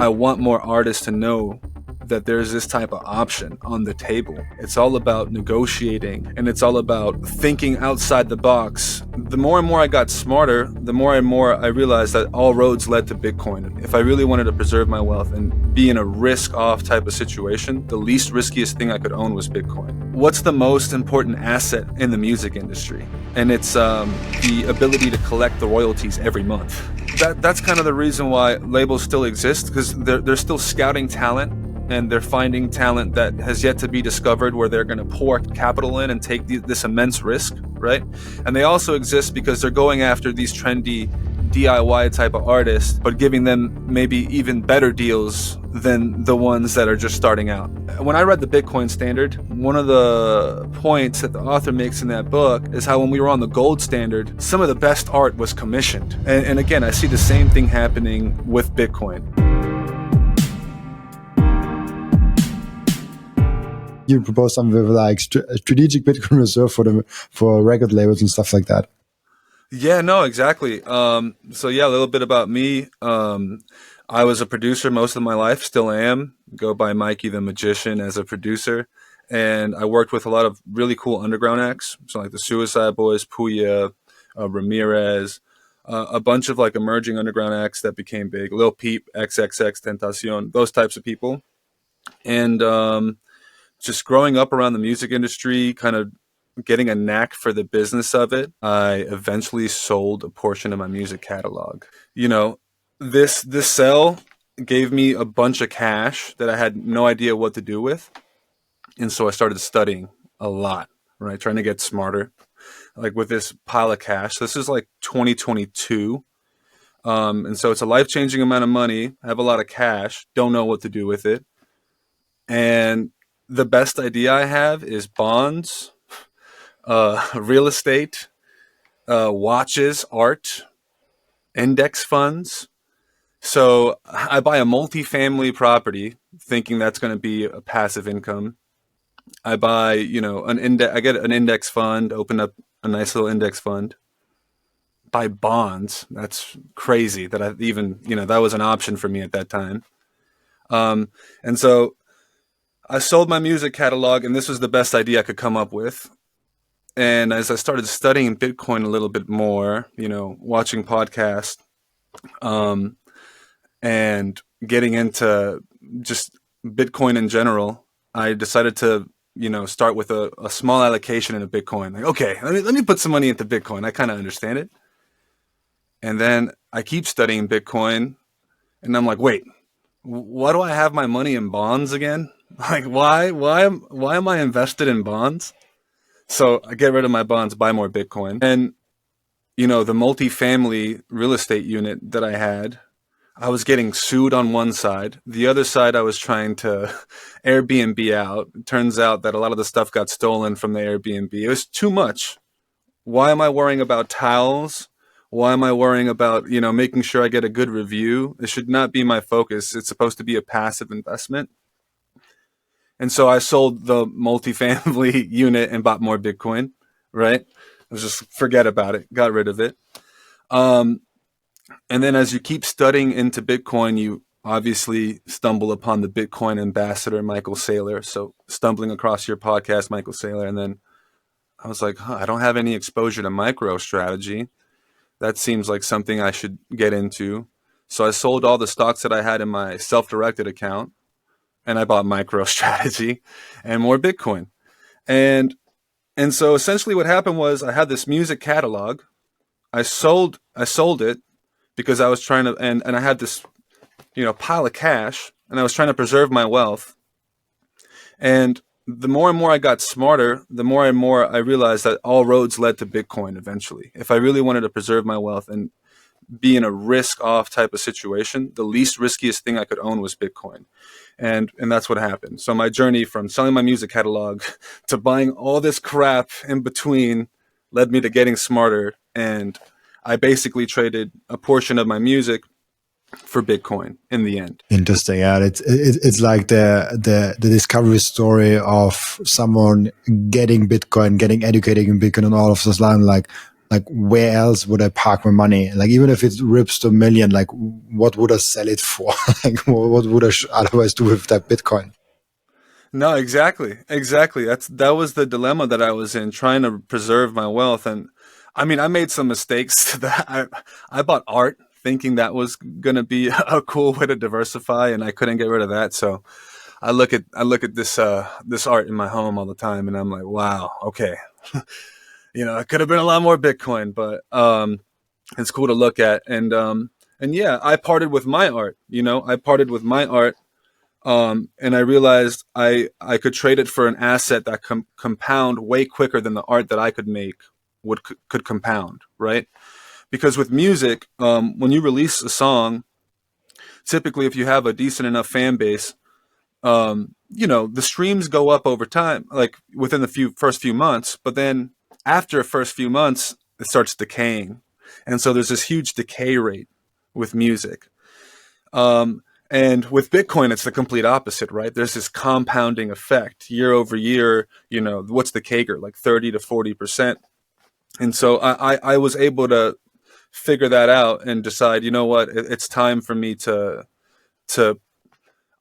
I want more artists to know that there's this type of option on the table. It's all about negotiating, and it's all about thinking outside the box. The more and more I got smarter, the more and more I realized that all roads led to Bitcoin. If I really wanted to preserve my wealth and be in a risk-off type of situation, the least riskiest thing I could own was Bitcoin. What's the most important asset in the music industry? And it's the ability to collect the royalties every month. That's kind of the reason why labels still exist, because they're still scouting talent, and they're finding talent that has yet to be discovered, where they're going to pour capital in and take this immense risk, right? And they also exist because they're going after these trendy DIY type of artists, but giving them maybe even better deals than the ones that are just starting out. When I read the Bitcoin Standard, one of the points that the author makes in that book is how when we were on the gold standard, some of the best art was commissioned. And again, I see the same thing happening with Bitcoin. You propose something with like strategic Bitcoin reserve for record labels and stuff like that. Yeah, no, exactly. So yeah, a little bit about me. I was a producer most of my life, still am. Go by Mikey the Magician as a producer. And I worked with a lot of really cool underground acts. So like the Suicide Boys, Puya, Ramirez, a bunch of like emerging underground acts that became big. Lil Peep, XXX Tentacion, those types of people. And just growing up around the music industry, kind of getting a knack for the business of it, I eventually sold a portion of my music catalog. You know, this sale gave me a bunch of cash that I had no idea what to do with. And so I started studying a lot, right? Trying to get smarter. Like with this pile of cash, this is like 2022. And so it's a life-changing amount of money. I have a lot of cash, don't know what to do with it. And the best idea I have is bonds, real estate, watches, art, index funds. So I buy a multifamily property thinking that's going to be a passive income. I buy, I get an index fund, open up a nice little index fund, buy bonds. That's crazy that I even, that was an option for me at that time. And so I sold my music catalog, and this was the best idea I could come up with. And as I started studying Bitcoin a little bit more, watching podcasts, and getting into just Bitcoin in general, I decided to, start with a small allocation into Bitcoin. Like, okay, let me put some money into Bitcoin. I kind of understand it. And then I keep studying Bitcoin, and I'm like, wait, why do I have my money in bonds again? Like, why am I invested in bonds? So I get rid of my bonds, buy more Bitcoin. And, the multifamily real estate unit that I had, I was getting sued on one side. The other side, I was trying to Airbnb out. It turns out that a lot of the stuff got stolen from the Airbnb. It was too much. Why am I worrying about tiles? Why am I worrying about, making sure I get a good review? It should not be my focus. It's supposed to be a passive investment. And so I sold the multifamily unit and bought more Bitcoin, right? I was just forget about it, got rid of it. And then as you keep studying into Bitcoin, you obviously stumble upon the Bitcoin ambassador, Michael Seyr. So stumbling across your podcast, Michael Seyr. And then I was like, I don't have any exposure to MicroStrategy. That seems like something I should get into. So I sold all the stocks that I had in my self-directed account, and I bought MicroStrategy and more Bitcoin. And so essentially what happened was I had this music catalog. I sold it because I was trying to, and I had this, pile of cash, and I was trying to preserve my wealth. And the more and more I got smarter, the more and more I realized that all roads led to Bitcoin eventually. If I really wanted to preserve my wealth and be in a risk-off type of situation, the least riskiest thing I could own was Bitcoin. And that's what happened. So my journey from selling my music catalog to buying all this crap in between led me to getting smarter. And I basically traded a portion of my music for Bitcoin in the end. Interesting. Yeah, it's like the discovery story of someone getting Bitcoin, getting educated in Bitcoin, and all of this line like like where else would I park my money? Like even if it rips to a million, like what would I sell it for? Like what would I otherwise do with that Bitcoin? No, exactly. Exactly. That was the dilemma that I was in, trying to preserve my wealth. And I mean, I made some mistakes to that. I bought art thinking that was going to be a cool way to diversify, and I couldn't get rid of that. So I look at this art in my home all the time, and I'm like, wow, okay. It could have been a lot more Bitcoin, but it's cool to look at. And yeah, I parted with my art. I parted with my art, and I realized I could trade it for an asset that compound way quicker than the art that I could make could compound, right? Because with music, when you release a song, typically if you have a decent enough fan base, the streams go up over time, like within the first few months, but then after the first few months, it starts decaying. And so there's this huge decay rate with music. And with Bitcoin, it's the complete opposite, right? There's this compounding effect year over year. What's the CAGR? Like 30 to 40%. And so I was able to figure that out and decide, you know what, it's time for me to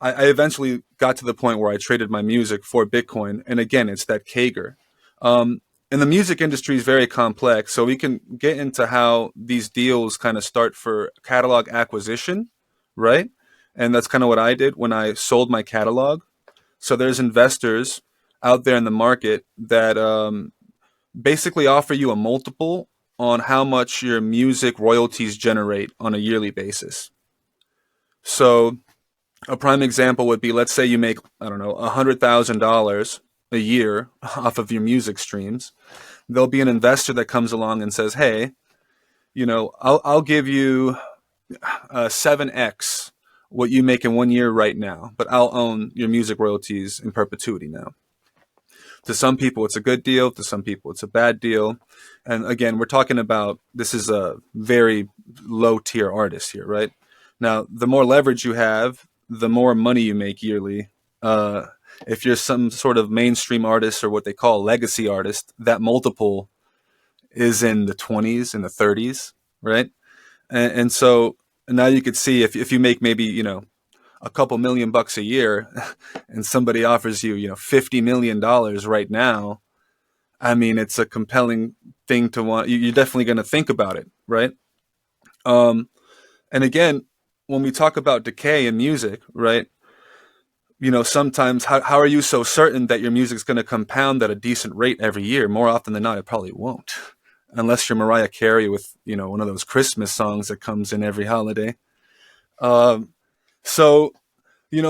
I eventually got to the point where I traded my music for Bitcoin. And again, it's that CAGR. And the music industry is very complex. So we can get into how these deals kind of start for catalog acquisition, right? And that's kind of what I did when I sold my catalog. So there's investors out there in the market that basically offer you a multiple on how much your music royalties generate on a yearly basis. So a prime example would be, let's say you make, I don't know, $100,000 a year off of your music streams. There'll be an investor that comes along and says, hey, I'll give you 7x what you make in 1 year right now, but I'll own your music royalties in perpetuity now. To some people, it's a good deal. To some people, it's a bad deal. And again, we're talking about, this is a very low tier artist here, right? Now, the more leverage you have, the more money you make yearly. If you're some sort of mainstream artist or what they call legacy artist, that multiple is in the 20s and the 30s, right? And so now you could see if you make maybe, a couple $1,000,000 a year and somebody offers you, $50 million right now, I mean, it's a compelling thing to want. You're definitely going to think about it, right? And again, when we talk about decay in music, right? Sometimes how are you so certain that your music's going to compound at a decent rate every year? More often than not, it probably won't, unless you're Mariah Carey with, one of those Christmas songs that comes in every holiday. So,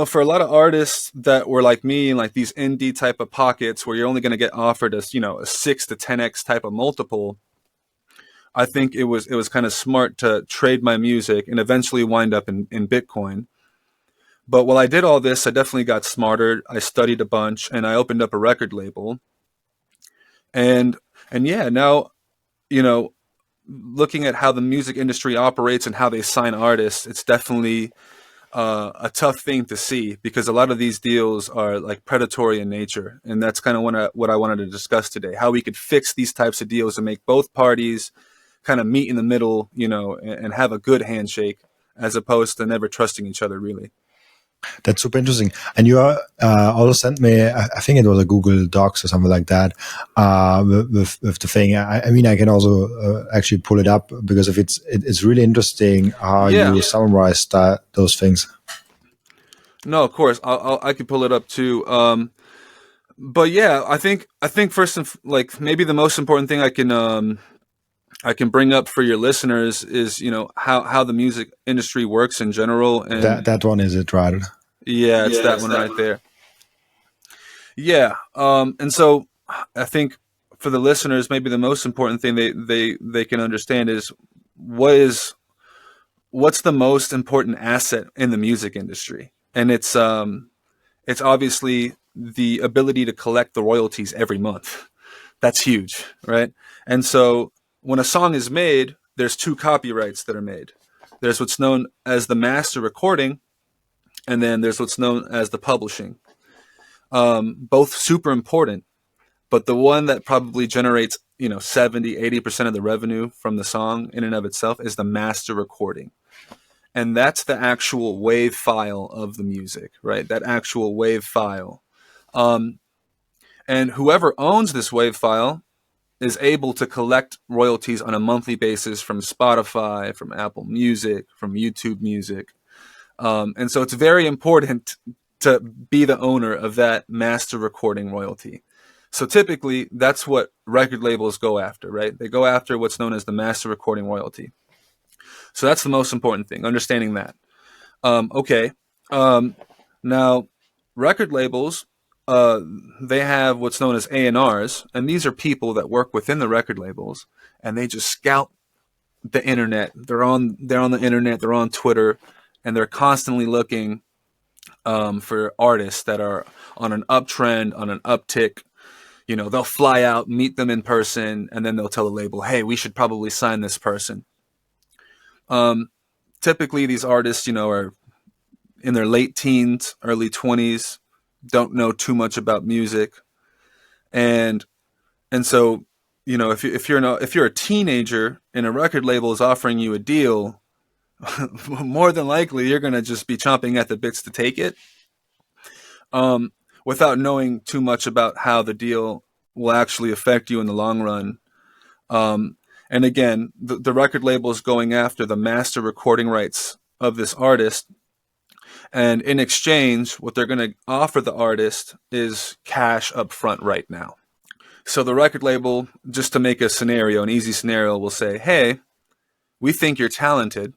for a lot of artists that were like me in like these indie type of pockets where you're only going to get offered a 6 to 10x type of multiple, I think it was kind of smart to trade my music and eventually wind up in Bitcoin. But while I did all this, I definitely got smarter. I studied a bunch and I opened up a record label. And yeah, now, you know, looking at how the music industry operates and how they sign artists, it's definitely a tough thing to see because a lot of these deals are like predatory in nature. And that's kind of what I wanted to discuss today, how we could fix these types of deals and make both parties kind of meet in the middle, and have a good handshake as opposed to never trusting each other, really. That's super interesting. And you also sent me, I think it was a Google Docs or something like that, with the thing. I mean, I can also actually pull it up because if it's really interesting how Yeah. you summarize those things. No, of course, I could pull it up too. But yeah, I think first and like maybe the most important thing I can bring up for your listeners is how the music industry works in general. And That one is it, right? yeah, it's that one right there. Yeah. And so I think for the listeners, maybe the most important thing they can understand is what's the most important asset in the music industry. And it's obviously the ability to collect the royalties every month. That's huge, right? And so when a song is made, there's two copyrights that are made. There's what's known as the master recording, and then there's what's known as the publishing. Both super important, but the one that probably generates 70, 80% of the revenue from the song in and of itself is the master recording. And that's the actual wave file of the music, right? That actual wave file. And whoever owns this wave file is able to collect royalties on a monthly basis from Spotify, from Apple Music, from YouTube Music. And so it's very important to be the owner of that master recording royalty. So typically, that's what record labels go after, right? They go after what's known as the master recording royalty. So that's the most important thing, understanding that. Okay. Now, record labels, they have what's known as A&Rs, and these are people that work within the record labels, and they just scout the internet. They're on the internet, they're on Twitter, and they're constantly looking for artists that are on an uptrend, on an uptick. They'll fly out, meet them in person, and then they'll tell the label, hey, we should probably sign this person. Typically, these artists, are in their late teens, early 20s, don't know too much about music. And so, if you're a teenager and a record label is offering you a deal, more than likely you're going to just be chomping at the bits to take it, without knowing too much about how the deal will actually affect you in the long run. And again, the record label is going after the master recording rights of this artist. And in exchange, what they're going to offer the artist is cash up front right now. So the record label, just to make a scenario, an easy scenario, will say, hey, we think you're talented.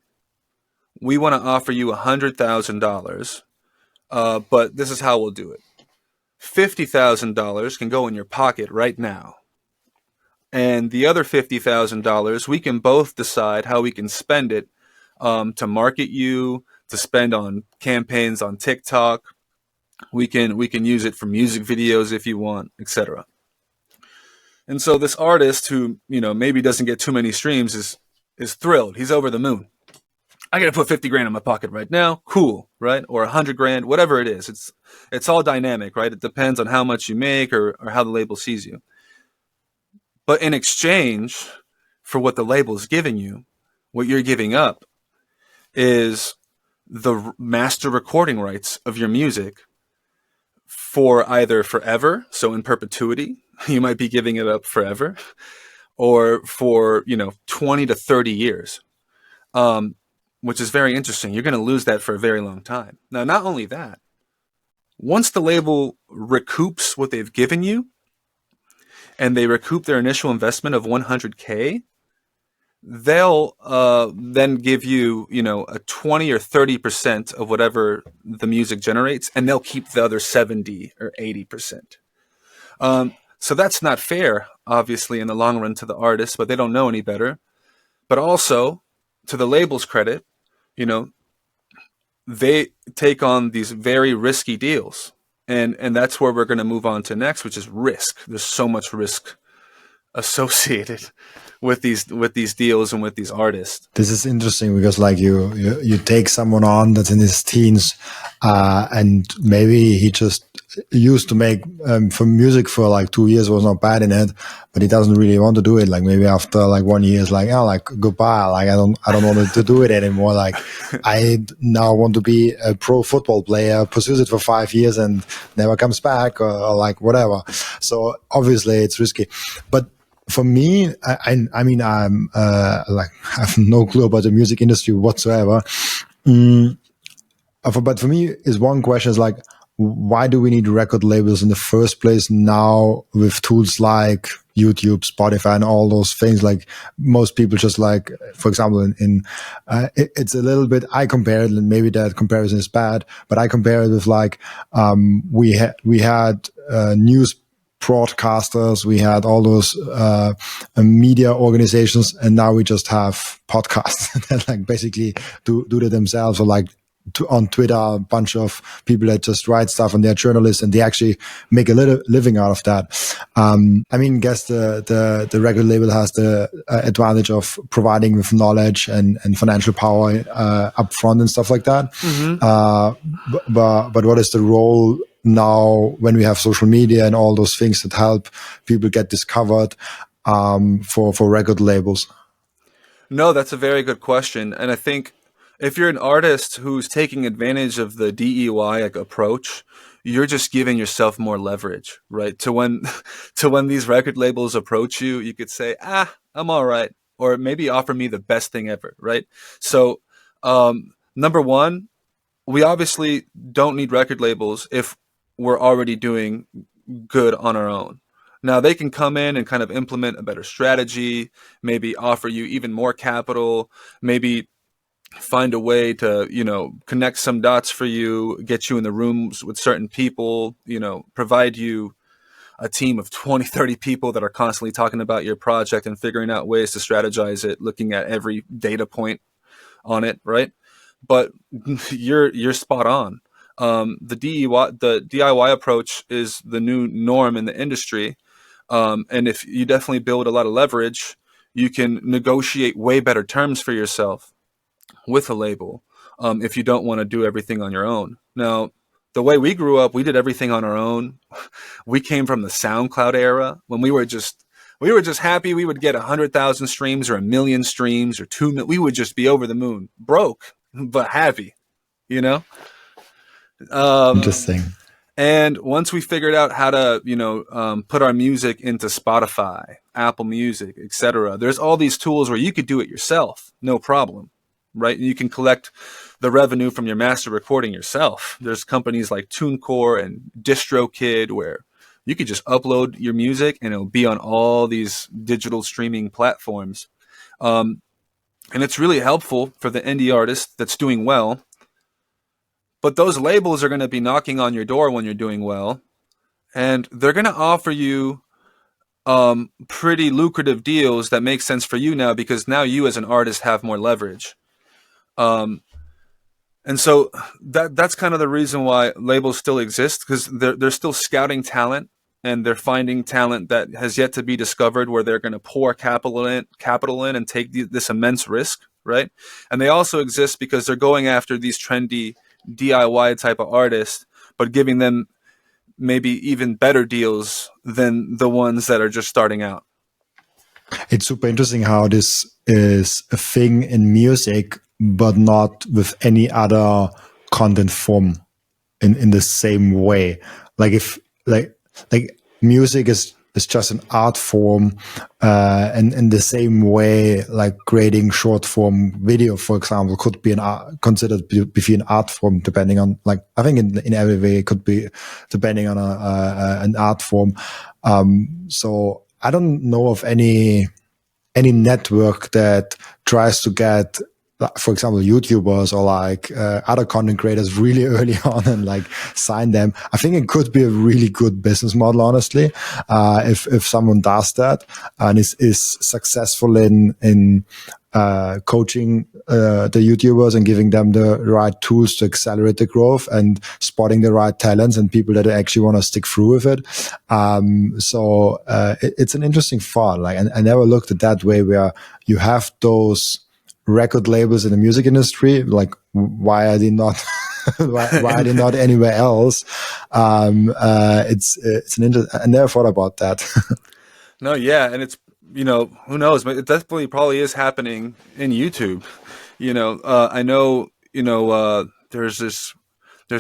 We want to offer you $100,000, but this is how we'll do it. $50,000 can go in your pocket right now. And the other $50,000, we can both decide how we can spend it to market you, to spend on campaigns on TikTok. We can use it for music videos if you want, etc. And so this artist who, maybe doesn't get too many streams is thrilled. He's over the moon. I got to put 50 grand in my pocket right now. Cool, right? Or 100 grand, whatever it is. It's all dynamic, right? It depends on how much you make or how the label sees you. But in exchange for what the label is giving you, what you're giving up is the master recording rights of your music for either forever, so in perpetuity, you might be giving it up forever, or for 20 to 30 years, which is very interesting. You're going to lose that for a very long time. Now, not only that, once the label recoups what they've given you, and they recoup their initial investment of $100K, they'll then give you, a 20 or 30% of whatever the music generates, and they'll keep the other 70 or 80%. So that's not fair, obviously, in the long run to the artist, but they don't know any better. But also, to the label's credit, they take on these very risky deals. And that's where we're going to move on to next, which is risk. There's so much risk associated with these deals and with these artists. This is interesting because you take someone on that's in his teens, and maybe he just used to make for music for 2 years, was not bad in it, but he doesn't really want to do it. Maybe after 1 year, it's goodbye. I don't want to do it anymore. I now want to be a pro football player, pursues it for 5 years and never comes back, or whatever. So obviously it's risky, but for me, I mean, I'm I have no clue about the music industry whatsoever. But for me, is one question is why do we need record labels in the first place now with tools like YouTube, Spotify, and all those things? Most people just for example, it's a little bit, I compare it, and maybe that comparison is bad, but I compare it with we had news broadcasters, we had all those media organizations, and now we just have podcasts that basically do it themselves, or on Twitter, a bunch of people that just write stuff, and they're journalists, and they actually make a little living out of that. Guess the record label has the advantage of providing with knowledge and financial power up front and stuff like that. Mm-hmm. But what is the role now when we have social media and all those things that help people get discovered? for record labels? No, that's a very good question. And I think if you're an artist who's taking advantage of the DEY like approach, you're just giving yourself more leverage, right? To when to when these record labels approach you, you could say, I'm all right. Or maybe offer me the best thing ever, right? So number one, we obviously don't need record labels if we're already doing good on our own. Now they can come in and kind of implement a better strategy, maybe offer you even more capital, maybe find a way to, connect some dots for you, get you in the rooms with certain people, provide you a team of 20, 30 people that are constantly talking about your project and figuring out ways to strategize it, looking at every data point on it, right? But you're spot on. The DIY approach is the new norm in the industry, and if you definitely build a lot of leverage, you can negotiate way better terms for yourself with a label. If you don't want to do everything on your own. Now, the way we grew up, we did everything on our own. We came from the SoundCloud era when we were just happy we would get 100,000 streams or 1,000,000 streams or 2 million. We would just be over the moon, broke but happy, you know. Um, Interesting. and once we figured out how to, put our music into Spotify, Apple Music, etc., there's all these tools where you could do it yourself, no problem, right? You can collect the revenue from your master recording yourself. There's companies like TuneCore and DistroKid where you could just upload your music and it'll be on all these digital streaming platforms. And it's really helpful for the indie artist that's doing well. But those labels are going to be knocking on your door when you're doing well. And they're going to offer you pretty lucrative deals that make sense for you now because now you as an artist have more leverage. And so that's kind of the reason why labels still exist, because they're still scouting talent and they're finding talent that has yet to be discovered where they're going to pour capital in and take this immense risk, right? And they also exist because they're going after these trendy DIY type of artists, but giving them maybe even better deals than the ones that are just starting out. It's super interesting how this is a thing in music, but not with any other content form in the same way. Like if like music is just an art form, and in the same way, like creating short form video, for example, could be considered to be an art form, depending on, like, I think in every way it could be depending on an art form. So I don't know of any network that tries to get, for example, YouTubers or like other content creators really early on and like sign them. I think it could be a really good business model, honestly, if someone does that and is successful in coaching the YouTubers and giving them the right tools to accelerate the growth and spotting the right talents and people that actually want to stick through with it. So it's an interesting thought. Like, I never looked at that way, where you have those record labels in the music industry. Like, why are they not? why are they not anywhere else? It's an I never thought about that. No, yeah, and it's, who knows, but it definitely probably is happening in YouTube. I know, there's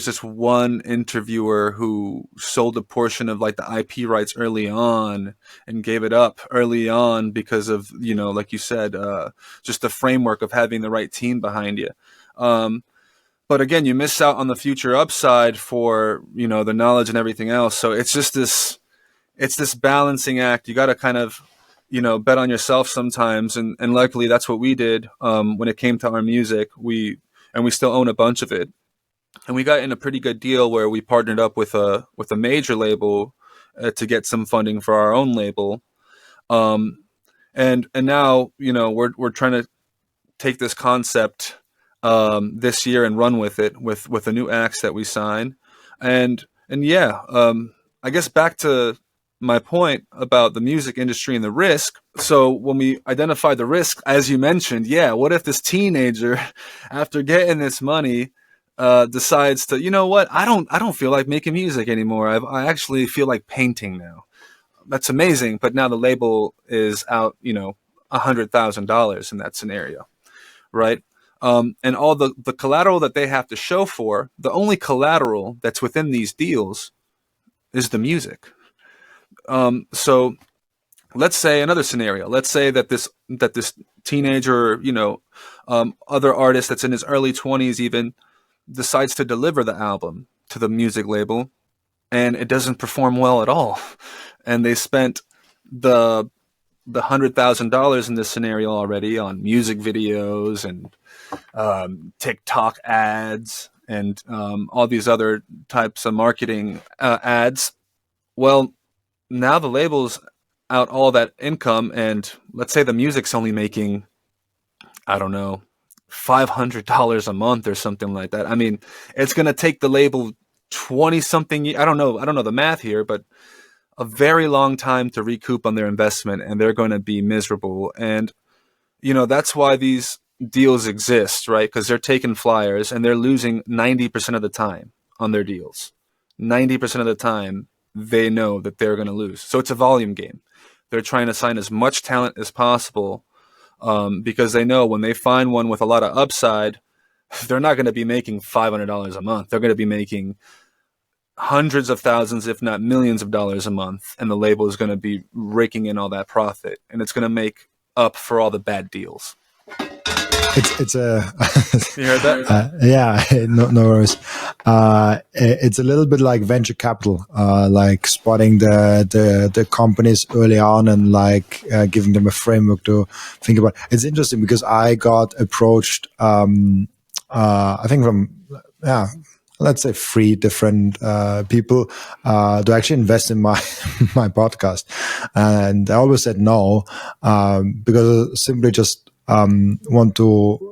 this one interviewer who sold a portion of like the IP rights early on and gave it up early on because of, like you said, just the framework of having the right team behind you. But again, you miss out on the future upside for, the knowledge and everything else. So it's just this balancing act. You got to kind of, bet on yourself sometimes. And luckily that's what we did. When it came to our music, we still own a bunch of it. And we got in a pretty good deal where we partnered up with a major label to get some funding for our own label. And now, we're trying to take this concept this year and run with it with the new acts that we sign. And yeah, I guess back to my point about the music industry and the risk. So when we identified the risk, as you mentioned, what if this teenager, after getting this money, decides to, you know what, I don't feel like making music anymore. I actually feel like painting now. that's amazing. But now the label is out, $100,000 in that scenario, right? And all the collateral that they have to show for, the only collateral that's within these deals is the music. So let's say another scenario. Let's say that this teenager, other artist that's in his early 20s even decides to deliver the album to the music label, and it doesn't perform well at all, and they spent the $100,000 in this scenario already on music videos and TikTok ads and all these other types of marketing ads. Well, now the label's out all that income, and let's say the music's only making, I don't know, $500 a month or something like that. I mean, it's going to take the label 20 something. I don't know the math here, but a very long time to recoup on their investment, and they're going to be miserable. And that's why these deals exist, right? Because they're taking flyers and they're losing 90% of the time on their deals. 90% of the time they know that they're going to lose. So it's a volume game. They're trying to sign as much talent as possible, because they know when they find one with a lot of upside, they're not going to be making $500 a month. They're going to be making hundreds of thousands, if not millions of dollars a month, and the label is going to be raking in all that profit, and it's going to make up for all the bad deals. It's a You heard that? yeah, no worries. It's a little bit like venture capital, like spotting the companies early on and like giving them a framework to think about. It's interesting because I got approached, I think from let's say 3 different people to actually invest in my my podcast, and I always said no, because I simply just want to.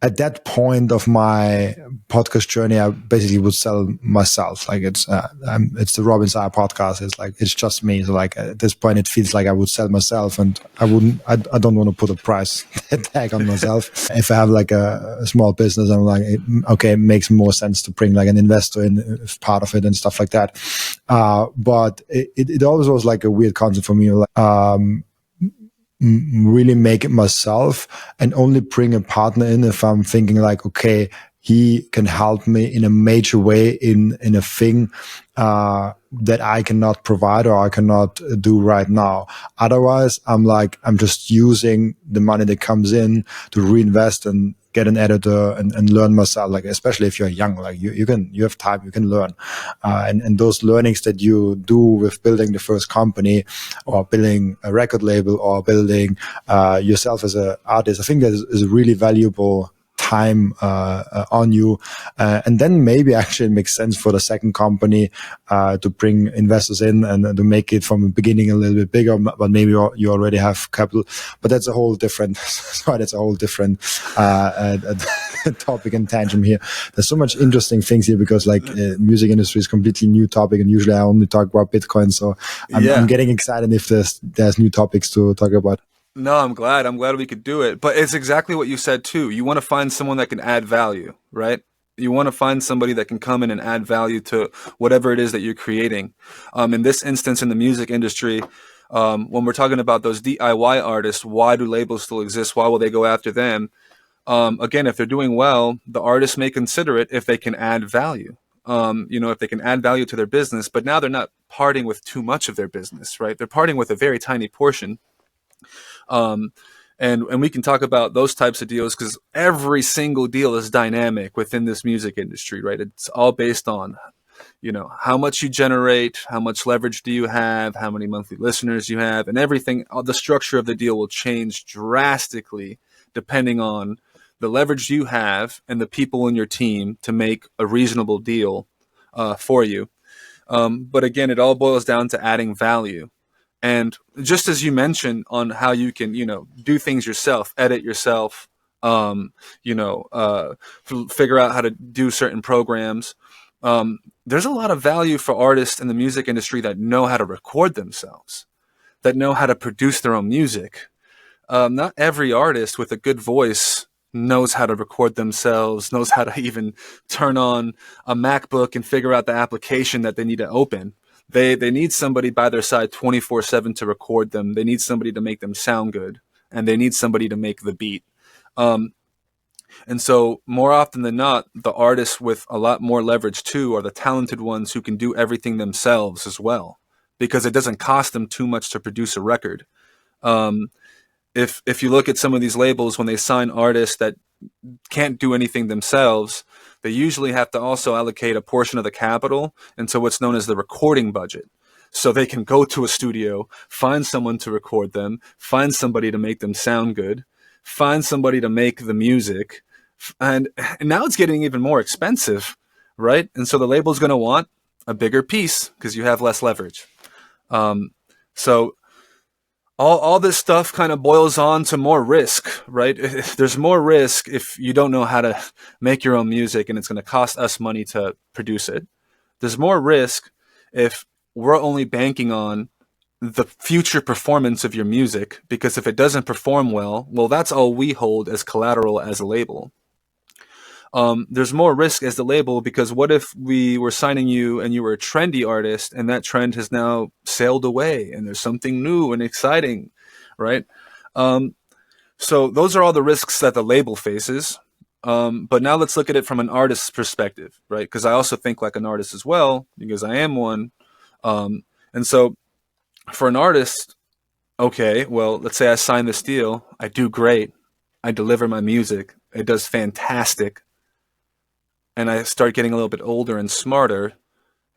At that point of my podcast journey, I basically would sell myself. Like it's the Robin Seyr podcast. It's like it's just me. So like at this point, it feels like I would sell myself, and I don't want to put a price tag on myself. If I have like a small business, I'm like, okay, it makes more sense to bring like an investor in as part of it and stuff like that. But it always was like a weird concept for me. Like, really make it myself and only bring a partner in if I'm thinking like, okay, he can help me in a major way in a thing that I cannot provide or I cannot do right now. Otherwise, I'm just using the money that comes in to reinvest and get an editor and learn myself. Like, especially if you're young, like you have time, you can learn. And those learnings that you do with building the first company or building a record label or building yourself as an artist, I think that is a really valuable time on you, and then maybe actually it makes sense for the second company to bring investors in and to make it from the beginning a little bit bigger, but maybe you already have capital, but that's a whole different topic and tangent here. There's so much interesting things here because like music industry is completely new topic, and usually I only talk about Bitcoin, so I'm getting excited if there's new topics to talk about. No, I'm glad we could do it. But it's exactly what you said too. You want to find someone that can add value, right? You want to find somebody that can come in and add value to whatever it is that you're creating. In this instance, in the music industry, when we're talking about those DIY artists, why do labels still exist? Why will they go after them? Again, if they're doing well, the artists may consider it if they can add value. If they can add value to their business, but now they're not parting with too much of their business, right? They're parting with a very tiny portion. And we can talk about those types of deals because every single deal is dynamic within this music industry, right? It's all based on, how much you generate, how much leverage do you have, how many monthly listeners you have, and everything. The structure of the deal will change drastically depending on the leverage you have and the people in your team to make a reasonable deal for you. But again, it all boils down to adding value. And just as you mentioned on how you can, do things yourself, edit yourself, figure out how to do certain programs. There's a lot of value for artists in the music industry that know how to record themselves, that know how to produce their own music. Not every artist with a good voice knows how to record themselves, knows how to even turn on a MacBook and figure out the application that they need to open. They need somebody by their side 24/7 to record them. They need somebody to make them sound good, and they need somebody to make the beat. And so more often than not, the artists with a lot more leverage too are the talented ones who can do everything themselves as well, because it doesn't cost them too much to produce a record. If you look at some of these labels, when they sign artists that can't do anything themselves, they usually have to also allocate a portion of the capital into what's known as the recording budget. So they can go to a studio, find someone to record them, find somebody to make them sound good, find somebody to make the music. And now it's getting even more expensive, right? And so the label's going to want a bigger piece because you have less leverage. So all this stuff kind of boils on to more risk, right? There's more risk if you don't know how to make your own music and it's going to cost us money to produce it. There's more risk if we're only banking on the future performance of your music, because if it doesn't perform well, that's all we hold as collateral as a label. There's more risk as the label, because what if we were signing you and you were a trendy artist and that trend has now sailed away and there's something new and exciting, right? So those are all the risks that the label faces. But now let's look at it from an artist's perspective, right? Because I also think like an artist as well, because I am one. And so for an artist, okay, well, let's say I sign this deal. I do great. I deliver my music. It does fantastic. And I start getting a little bit older and smarter,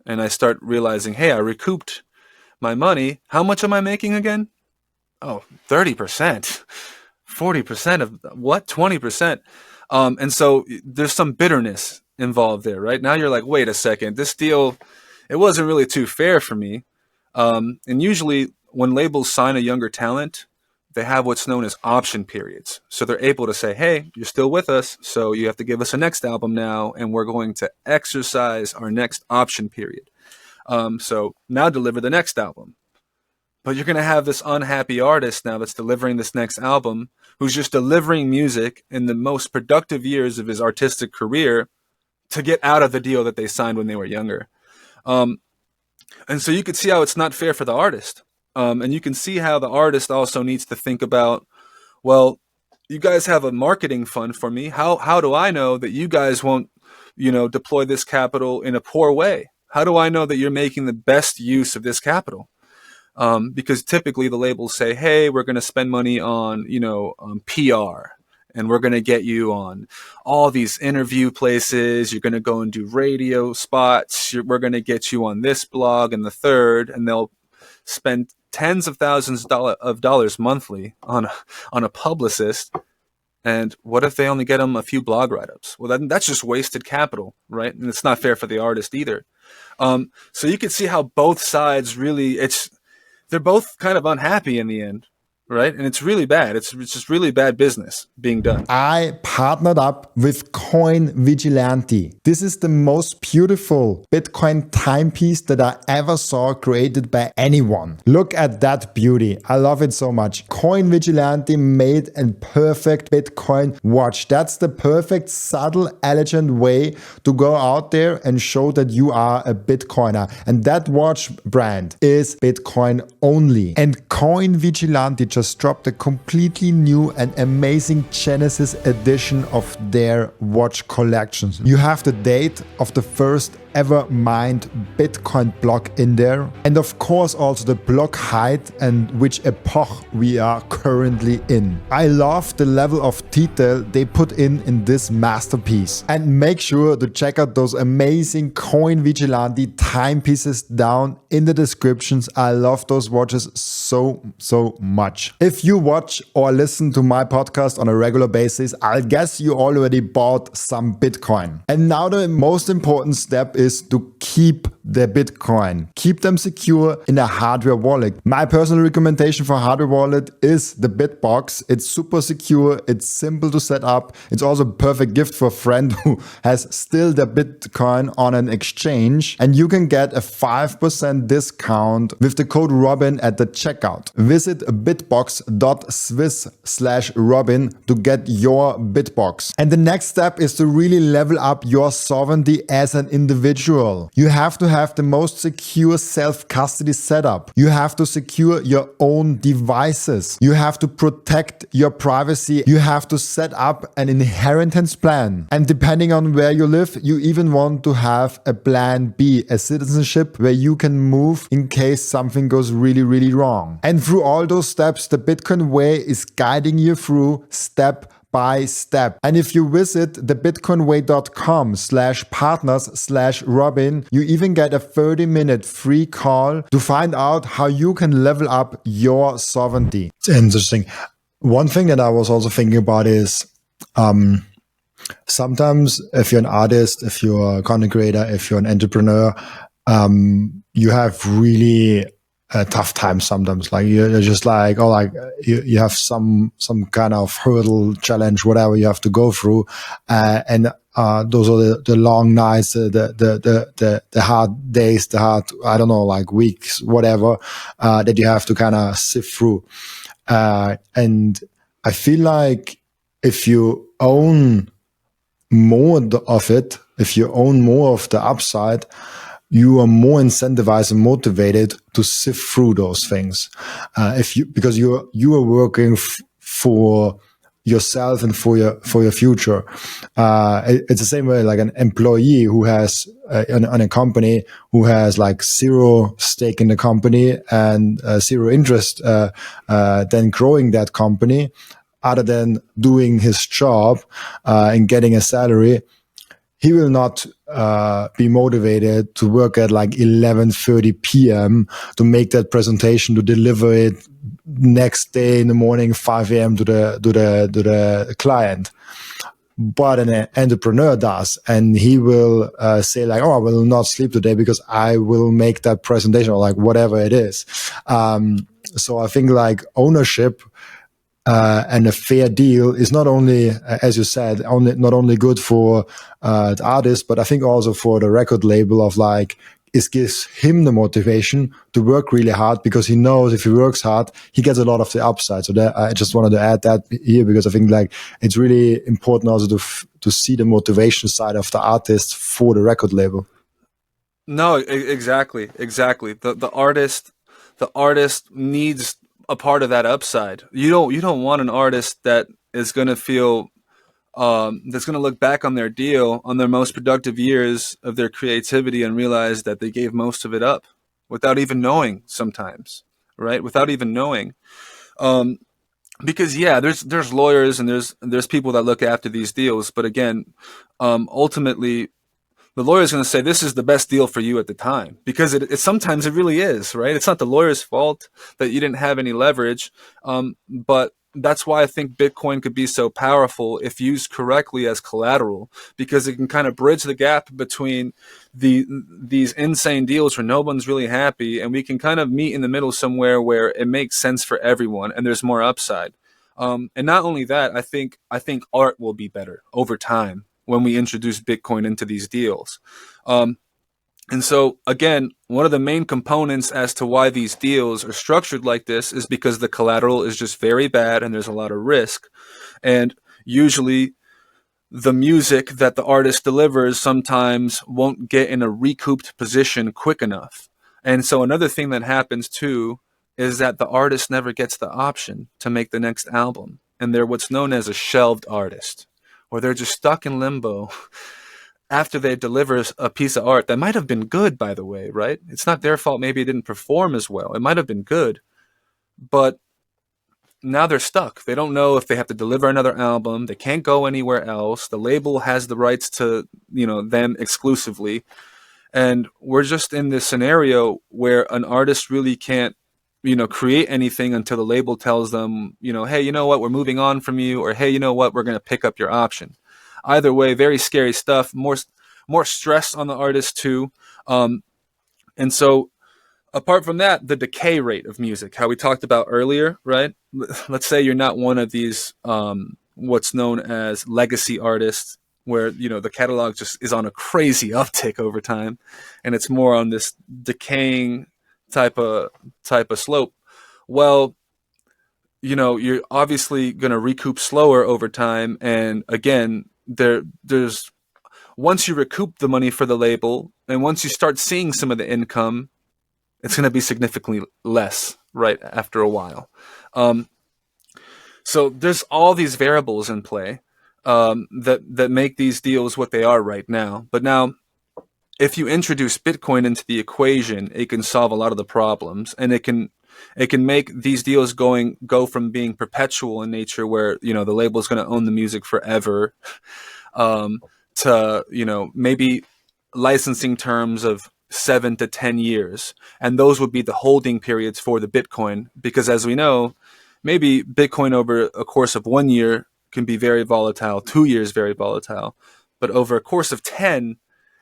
and I start realizing, hey, I recouped my money. How much am I making again? Oh, 30%, 40% of what? 20%. And so there's some bitterness involved there, right? Now you're like, wait a second, this deal, it wasn't really too fair for me. And usually when labels sign a younger talent, they have what's known as option periods. So they're able to say, hey, you're still with us, so you have to give us a next album now, and we're going to exercise our next option period. So now deliver the next album. But you're going to have this unhappy artist now that's delivering this next album, who's just delivering music in the most productive years of his artistic career to get out of the deal that they signed when they were younger. And so you could see how it's not fair for the artist. And you can see how the artist also needs to think about, well, you guys have a marketing fund for me. How do I know that you guys won't, deploy this capital in a poor way? How do I know that you're making the best use of this capital? Because typically the labels say, hey, we're going to spend money on, PR. And we're going to get you on all these interview places. You're going to go and do radio spots. We're going to get you on this blog and the third. And they'll spend tens of thousands of dollars monthly on a publicist. And what if they only get them a few blog write-ups? Well, that's just wasted capital, right? And it's not fair for the artist either. So you can see how both sides really, they're both kind of unhappy in the end. Right? And it's really bad. It's just really bad business being done. I partnered up with Coin Vigilante. This is the most beautiful Bitcoin timepiece that I ever saw created by anyone. Look at that beauty. I love it so much. Coin Vigilante made a perfect Bitcoin watch. That's the perfect, subtle, elegant way to go out there and show that you are a Bitcoiner. And that watch brand is Bitcoin only. And Coin Vigilante just dropped a completely new and amazing Genesis edition of their watch collections. You have the date of the first ever mined Bitcoin block in there, and of course also the block height and which epoch we are currently in. I love the level of detail they put in this masterpiece, and make sure to check out those amazing Coin Vigilante timepieces down in the descriptions. I love those watches so much. If you watch or listen to my podcast on a regular basis, I guess you already bought some Bitcoin. And now the most important step is to keep the Bitcoin. Keep them secure in a hardware wallet. My personal recommendation for hardware wallet is the BitBox. It's super secure. It's simple to set up. It's also a perfect gift for a friend who has still the Bitcoin on an exchange. And you can get a 5% discount with the code Robin at the checkout. Visit bitbox.swiss/Robin to get your BitBox. And the next step is to really level up your sovereignty as an individual. You have to have have the most secure self-custody setup. You have to secure your own devices. You have to protect your privacy. You have to set up an inheritance plan. And depending on where you live, you even want to have a plan B, a citizenship where you can move in case something goes really, really wrong. And through all those steps, the Bitcoin way is guiding you through step by step. And if you visit thebitcoinway.com/partners/Robin, you even get a 30-minute free call to find out how you can level up your sovereignty. It's interesting. One thing that I was also thinking about is sometimes if you're an artist, if you're a content creator, if you're an entrepreneur, you have really a tough time sometimes. Like you're just like, oh, like you have some kind of hurdle, challenge, whatever you have to go through, and those are the long nights, the hard days, the hard, I don't know, like weeks, whatever, that you have to kind of sift through. And I feel like if you own more of it, if you own more of the upside, you are more incentivized and motivated to sift through those things. Because you are working for yourself and for your future. It's the same way like an employee who has on a company who has like zero stake in the company and zero interest then growing that company, other than doing his job and getting a salary. He will not be motivated to work at like 11:30 p.m. to make that presentation, to deliver it next day in the morning, 5 a.m. to the client. But an entrepreneur does, and he will say like, "Oh, I will not sleep today because I will make that presentation," or like whatever it is. So I think like ownership. And a fair deal is not only, as you said, not only good for the artist, but I think also for the record label of like, it gives him the motivation to work really hard because he knows if he works hard, he gets a lot of the upside. So that, I just wanted to add that here because I think like it's really important also to see the motivation side of the artist for the record label. No, exactly. The artist needs a part of that upside. You don't want an artist that is going to feel that's going to look back on their deal, on their most productive years of their creativity, and realize that they gave most of it up without even knowing. Sometimes, right? Without even knowing, because yeah, there's lawyers and there's people that look after these deals, but again, ultimately, the lawyer's going to say this is the best deal for you at the time, because it sometimes it really is, right? It's not the lawyer's fault that you didn't have any leverage, but that's why I think Bitcoin could be so powerful if used correctly as collateral, because it can kind of bridge the gap between these insane deals where no one's really happy, and we can kind of meet in the middle somewhere where it makes sense for everyone and there's more upside. And not only that, I think art will be better over time when we introduce Bitcoin into these deals. And so, again, one of the main components as to why these deals are structured like this is because the collateral is just very bad and there's a lot of risk. And usually the music that the artist delivers sometimes won't get in a recouped position quick enough. And so another thing that happens too is that the artist never gets the option to make the next album. And they're what's known as a shelved artist, or they're just stuck in limbo after they deliver a piece of art that might have been good, by the way, right? It's not their fault. Maybe it didn't perform as well. It might have been good, but now they're stuck. They don't know if they have to deliver another album. They can't go anywhere else. The label has the rights to, them exclusively. And we're just in this scenario where an artist really can't, create anything until the label tells them, hey, you know what, we're moving on from you, or hey, you know what, we're going to pick up your option. Either way, very scary stuff, more stress on the artist too. And so apart from that, the decay rate of music, how we talked about earlier, right? Let's say you're not one of these what's known as legacy artists, where the catalog just is on a crazy uptick over time, and it's more on this decaying type of slope. Well, you're obviously going to recoup slower over time, and again, there's once you recoup the money for the label and once you start seeing some of the income, it's going to be significantly less right after a while. So there's all these variables in play that make these deals what they are right now. But now, if you introduce Bitcoin into the equation, it can solve a lot of the problems, and it can make these deals go from being perpetual in nature, where the label is going to own the music forever, to maybe licensing terms of 7 to 10 years, and those would be the holding periods for the Bitcoin, because as we know, maybe Bitcoin over a course of 1 year can be very volatile, 2 years very volatile, but over a course of 10,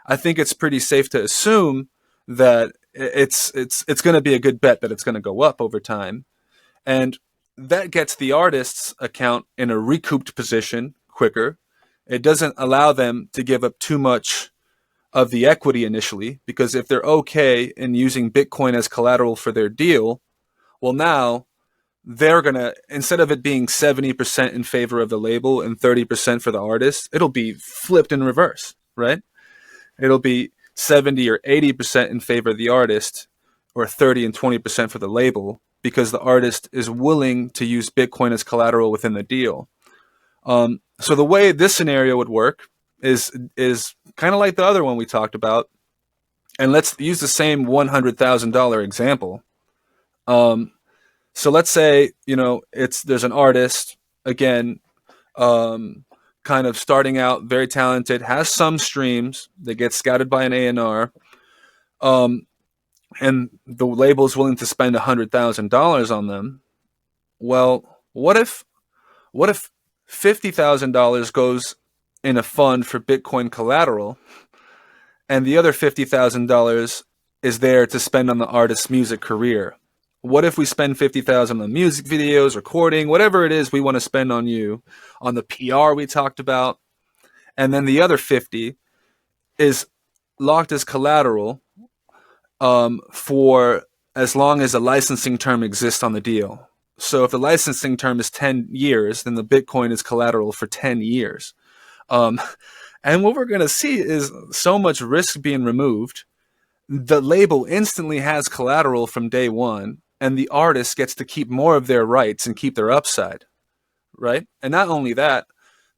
I think it's pretty safe to assume that it's going to be a good bet that it's going to go up over time, and that gets the artist's account in a recouped position quicker. It doesn't allow them to give up too much of the equity initially, because if they're okay in using Bitcoin as collateral for their deal, well, now they're going to, instead of it being 70% in favor of the label and 30% for the artist, it'll be flipped in reverse, right? It'll be 70 or 80% in favor of the artist, or 30 and 20% for the label, because the artist is willing to use Bitcoin as collateral within the deal. So the way this scenario would work is kind of like the other one we talked about, and let's use the same $100,000 example. So let's say there's an artist, again, kind of starting out, very talented, has some streams that get scouted by an A&R, and the label is willing to spend $100,000 on them. Well, what if $50,000 goes in a fund for Bitcoin collateral, and the other $50,000 is there to spend on the artist's music career? What if we spend $50,000 on music videos, recording, whatever it is we want to spend on you, on the PR we talked about, and then the other 50 is locked as collateral for as long as a licensing term exists on the deal. So if the licensing term is 10 years, then the Bitcoin is collateral for 10 years. And what we're going to see is so much risk being removed. The label instantly has collateral from day one, and the artist gets to keep more of their rights and keep their upside, right? And not only that,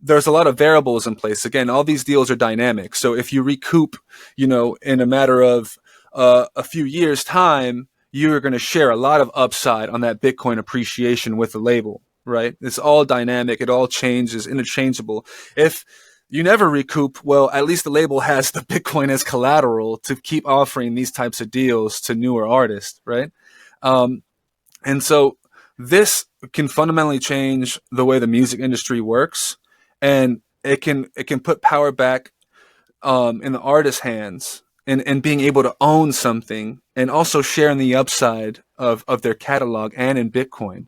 there's a lot of variables in place. Again, all these deals are dynamic. So if you recoup, in a matter of a few years' time, you're going to share a lot of upside on that Bitcoin appreciation with the label, right? It's all dynamic. It all changes, interchangeable. If you never recoup, well, at least the label has the Bitcoin as collateral to keep offering these types of deals to newer artists, right? And so this can fundamentally change the way the music industry works, and it can put power back in the artist's hands, and being able to own something and also share in the upside of their catalog and in Bitcoin.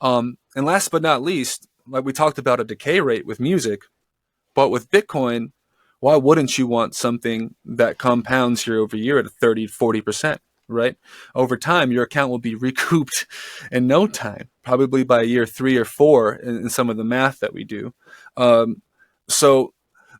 And last but not least, like we talked about a decay rate with music, but with Bitcoin, why wouldn't you want something that compounds year over year at 30, 40%, right? Over time, your account will be recouped in no time, probably by year 3 or 4 in some of the math that we do. So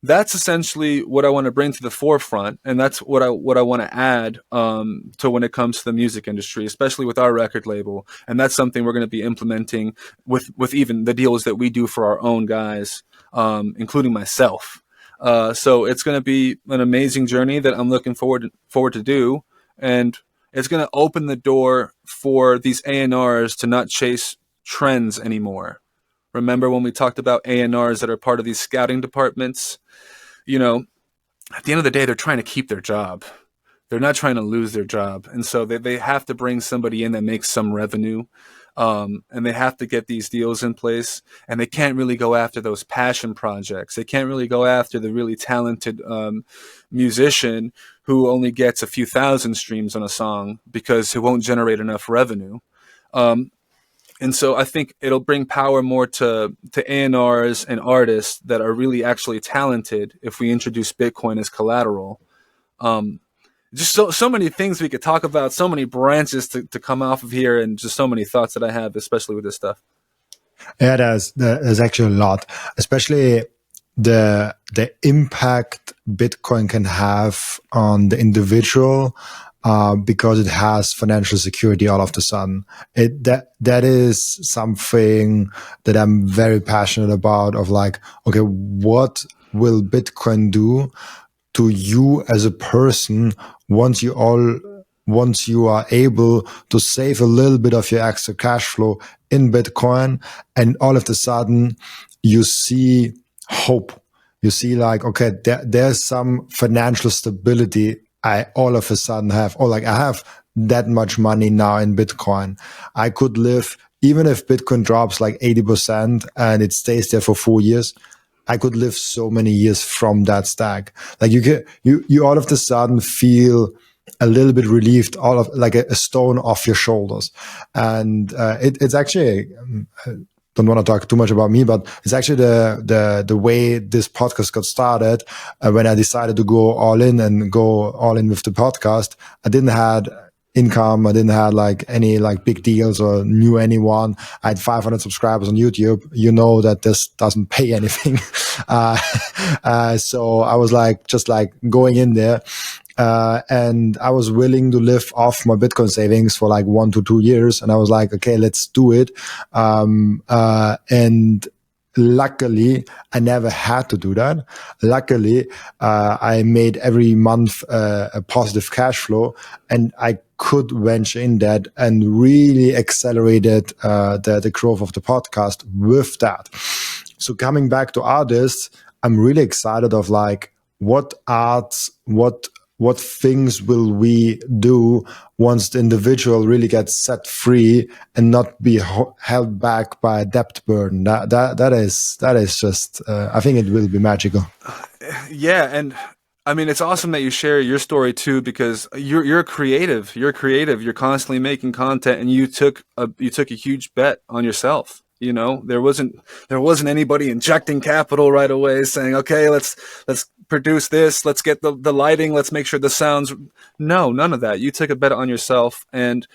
that's essentially what I want to bring to the forefront, and that's what I want to add to when it comes to the music industry, especially with our record label. And that's something we're going to be implementing with even the deals that we do for our own guys, including myself. So it's going to be an amazing journey that I'm looking forward to do, and it's going to open the door for these A&Rs to not chase trends anymore. Remember when we talked about A&Rs that are part of these scouting departments? At the end of the day, they're trying to keep their job. They're not trying to lose their job. And so they have to bring somebody in that makes some revenue. And they have to get these deals in place. And they can't really go after those passion projects. They can't really go after the really talented musician who only gets a few thousand streams on a song because it won't generate enough revenue. And so I think it'll bring power more to A&Rs and artists that are really actually talented if we introduce Bitcoin as collateral. Just so many things we could talk about, so many branches to come off of here, and just so many thoughts that I have, especially with this stuff. Yeah, there's actually a lot, especially the impact Bitcoin can have on the individual, because it has financial security all of a sudden. That is something that I'm very passionate about, of like, okay, what will Bitcoin do to you as a person once you are able to save a little bit of your extra cash flow in Bitcoin, and all of a sudden you see hope. You see, like, okay, there's some financial stability I all of a sudden have, or like I have that much money now in Bitcoin. I could live, even if Bitcoin drops like 80% and it stays there for 4 years, I could live so many years from that stack. Like you all of a sudden feel a little bit relieved, all of like a stone off your shoulders. And it's actually, don't want to talk too much about me, but it's actually the way this podcast got started. When I decided to go all in with the podcast, I didn't had income. I didn't have like any like big deals or knew anyone. I had 500 subscribers on YouTube. You know that this doesn't pay anything. So I was like, just like going in there. And I was willing to live off my Bitcoin savings for like 1 to 2 years. And I was like, okay, let's do it. And luckily, I never had to do that. Luckily, I made every month a positive cash flow, and I could venture in that and really accelerated the growth of the podcast with that. So coming back to artists, I'm really excited of like what things will we do once the individual really gets set free and not be held back by a debt burden. That is just I think it will be magical. Yeah, and I mean, it's awesome that you share your story too, because you're creative. You're creative. You're constantly making content, and you took a huge bet on yourself. You know, there wasn't anybody injecting capital right away, saying, "Okay, let's produce this. Let's get the lighting. Let's make sure the sounds." No, none of that. You took a bet on yourself, and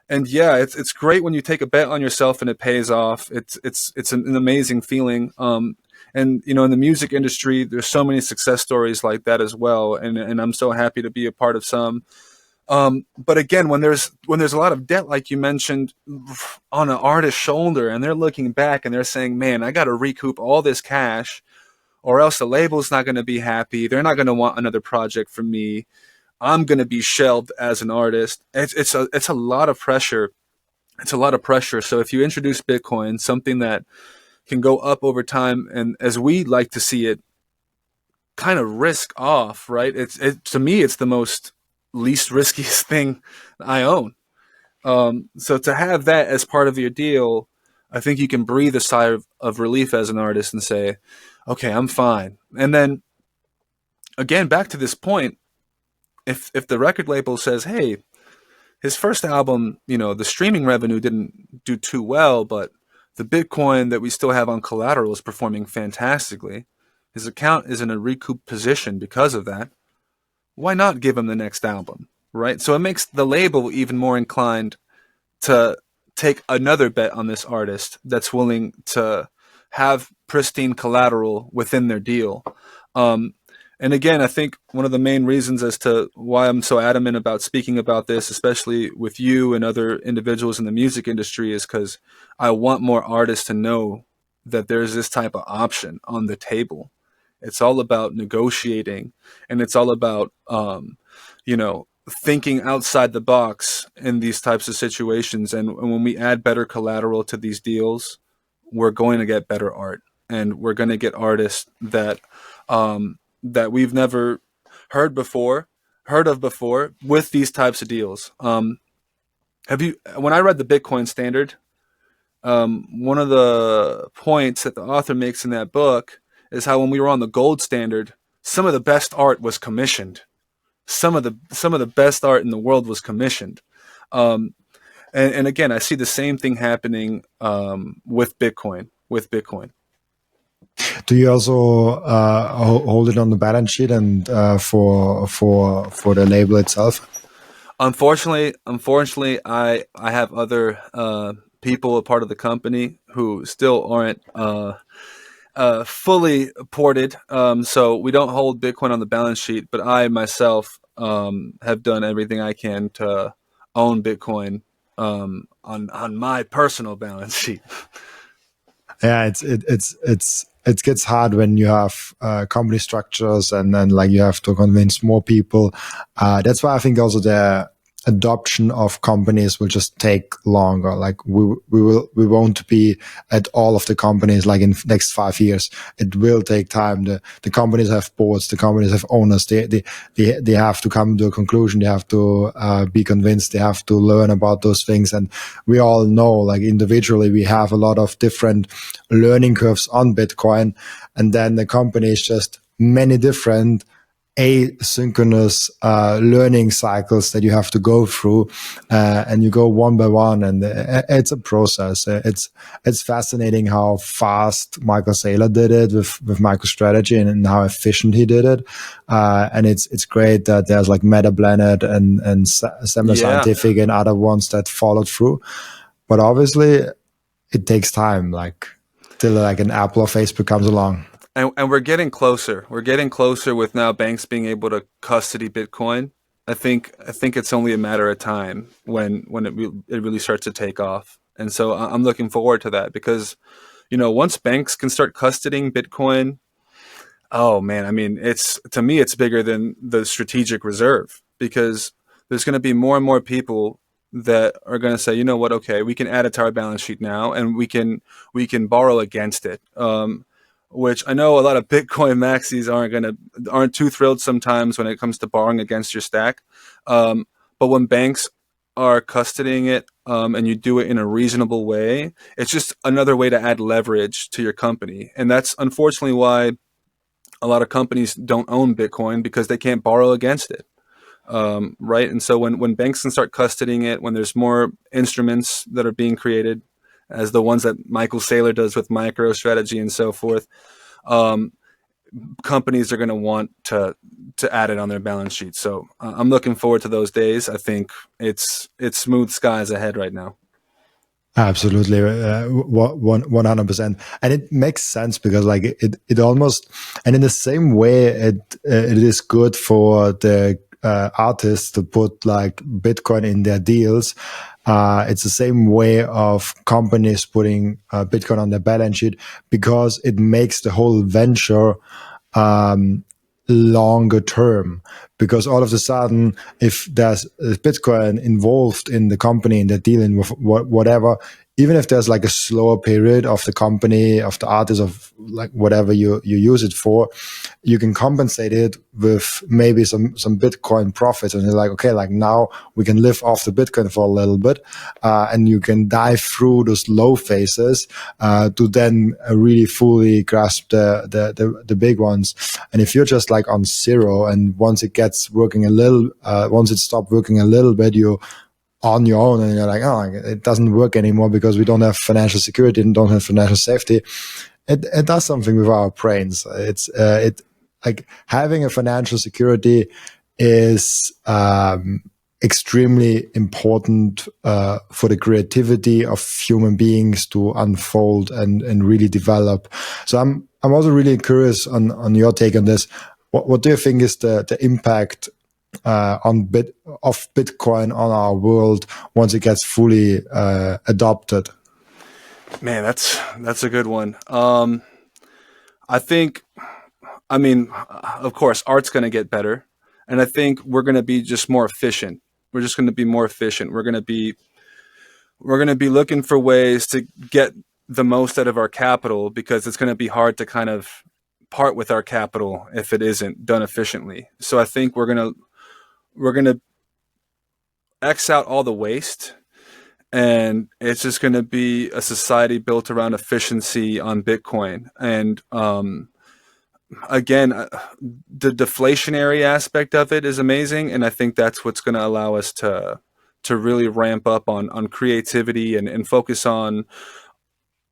yeah, it's great when you take a bet on yourself and it pays off. It's an amazing feeling. And you know, in the music industry, there's so many success stories like that as well, and I'm so happy to be a part of some. But again, when there's a lot of debt, like you mentioned, on an artist's shoulder, and they're looking back and they're saying, "Man, I got to recoup all this cash, or else the label's not going to be happy. They're not going to want another project from me. I'm going to be shelved as an artist." It's a lot of pressure. It's a lot of pressure. So if you introduce Bitcoin, something that can go up over time, and as we like to see it, kind of risk off, right? To me, it's the most least riskiest thing I own. So to have that as part of your deal, I think you can breathe a sigh of relief as an artist and say, okay, I'm fine. And then again, back to this point, if the record label says, hey, his first album, you know, the streaming revenue didn't do too well, but the Bitcoin that we still have on collateral is performing fantastically. His account is in a recoup position because of that. Why not give him the next album, right? So it makes the label even more inclined to take another bet on this artist that's willing to have pristine collateral within their deal. And again, I think one of the main reasons as to why I'm so adamant about speaking about this, especially with you and other individuals in the music industry, is because I want more artists to know that there's this type of option on the table. It's all about negotiating, and it's all about, you know, thinking outside the box in these types of situations. And when we add better collateral to these deals, we're going to get better art, and we're going to get artists that that we've never heard of before with these types of deals. When I read the Bitcoin Standard, one of the points that the author makes in that book is how when we were on the gold standard, some of the best art was commissioned. Some of the best art in the world was commissioned. And again, I see the same thing happening with Bitcoin. Do you also hold it on the balance sheet and for the label itself? Unfortunately, I have other people, a part of the company, who still aren't fully ported. So we don't hold Bitcoin on the balance sheet, but I myself have done everything I can to own Bitcoin on my personal balance sheet. Yeah, it gets hard when you have company structures and then like you have to convince more people. That's why I think also the adoption of companies will just take longer. Like we won't be at all of the companies like in next 5 years. It will take time. The companies have boards, the companies have owners. They have to come to a conclusion. They have to be convinced. They have to learn about those things. And we all know, like individually, we have a lot of different learning curves on Bitcoin, and then the company is just many different asynchronous learning cycles that you have to go through, and you go one by one, and it's a process. It's fascinating how fast Michael Saylor did it with MicroStrategy and how efficient he did it, and it's great that there's like MetaPlanet and Semi-Scientific and other ones that followed through, but obviously it takes time, like till like an Apple or Facebook comes along. And we're getting closer. We're getting closer with now banks being able to custody Bitcoin. I think it's only a matter of time when it really starts to take off. And so I'm looking forward to that because, once banks can start custodying Bitcoin, oh man, I mean, to me it's bigger than the strategic reserve because there's going to be more and more people that are going to say, you know what, okay, we can add it to our balance sheet now, and we can borrow against it. Which I know a lot of Bitcoin maxis aren't too thrilled sometimes when it comes to borrowing against your stack. But when banks are custodying it and you do it in a reasonable way, it's just another way to add leverage to your company. And that's unfortunately why a lot of companies don't own Bitcoin, because they can't borrow against it. Right. And so when banks can start custodying it, when there's more instruments that are being created, as the ones that Michael Saylor does with MicroStrategy and so forth, companies are going to want to add it on their balance sheet. So I'm looking forward to those days. I think it's smooth skies ahead right now. Absolutely, 100%, and it makes sense because like it almost, and in the same way it is good for the artists to put like Bitcoin in their deals. It's the same way of companies putting Bitcoin on their balance sheet because it makes the whole venture longer term. Because all of a sudden, if there's Bitcoin involved in the company and they're dealing with whatever, even if there's like a slower period of the company, of the artist, of like whatever you use it for, you can compensate it with maybe some Bitcoin profits. And you're like, okay, like now we can live off the Bitcoin for a little bit. And you can dive through those low phases to then really fully grasp the big ones. And if you're just like on zero, and once it gets working a little, once it stopped working a little bit, you on your own, and you're like, oh, it doesn't work anymore because we don't have financial security and don't have financial safety. It does something with our brains. It like having a financial security is extremely important for the creativity of human beings to unfold and really develop. So I'm also really curious on your take on this. What do you think is the impact of Bitcoin on our world once it gets fully adopted? Man, that's a good one. I think, I mean, of course, art's going to get better, and I think we're going to be just more efficient. We're just going to be more efficient. We're going to be looking for ways to get the most out of our capital, because it's going to be hard to kind of part with our capital if it isn't done efficiently. So I think we're going to X out all the waste, and it's just going to be a society built around efficiency on Bitcoin. And again, the deflationary aspect of it is amazing, and I think that's what's going to allow us to really ramp up on creativity and focus on